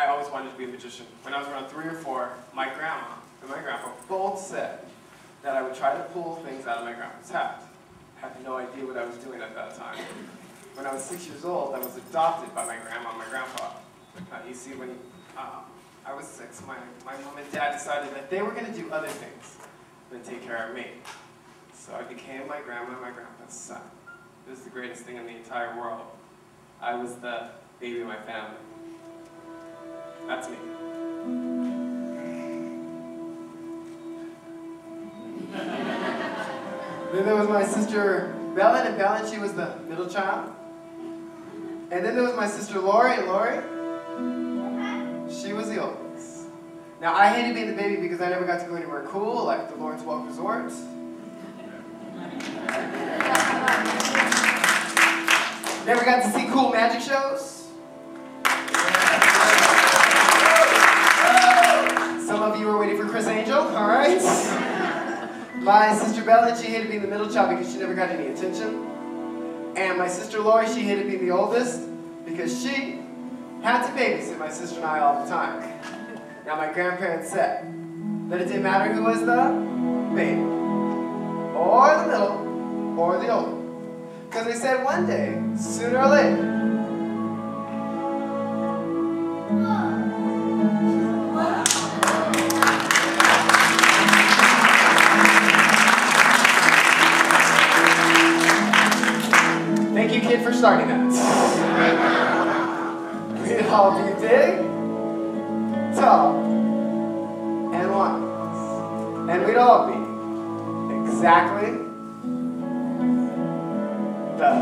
I always wanted to be a magician. When I was around 3 or 4, my grandma and my grandpa both said that I would try to pull things out of my grandpa's hat. I had no idea what I was doing at that time. When I was 6 years old, I was adopted by my grandma and my grandpa. You see, when I was 6, my mom and dad decided that they were going to do other things than take care of me. So I became my grandma and my grandpa's son. It was the greatest thing in the entire world. I was the baby of my family. That's me. Then there was my sister Bella, and Bella, she was the middle child. And then there was my sister Lori, and Lori, she was the oldest. Now, I hated being the baby because I never got to go anywhere cool, like the Welk Resort. Never got to see cool magic shows. Some of you were waiting for Chris Angel, all right? My sister Bella, she hated being the middle child because she never got any attention. And my sister Lori, she hated being the oldest because she had to babysit my sister and I all the time. Now, my grandparents said that it didn't matter who was the baby, or the middle, or the older. Because they said one day, sooner or later, thank you, kid, for starting that. We'd all be big, tall, and wise. And we'd all be exactly the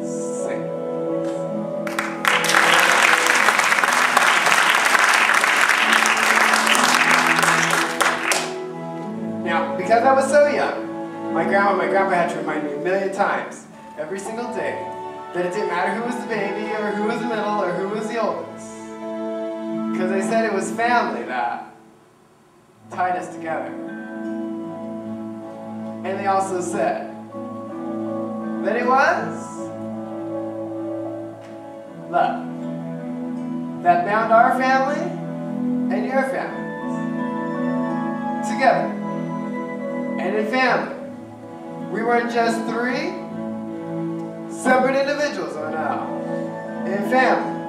same. Now, because I was so young, my grandma and my grandpa had to remind me a million times, every single day, that it didn't matter who was the baby, or who was the middle, or who was the oldest. Because they said it was family that tied us together. And they also said that it was love that bound our family and your families together. And in family, we weren't just 3 separate individuals, oh no. In family,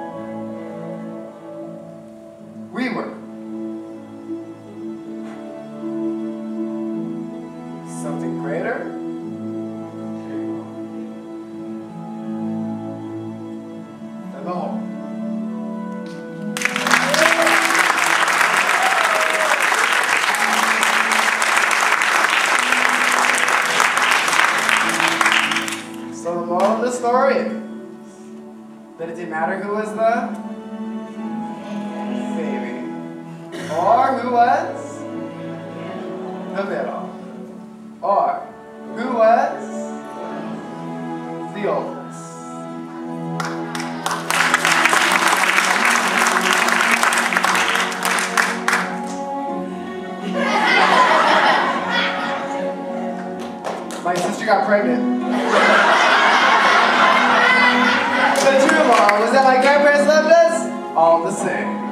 we were something greater than the whole. So the moral of the story is that it didn't matter who was the baby or who was the middle or who was the oldest. My sister got pregnant. The true moral was that my grandparents loved us all the same.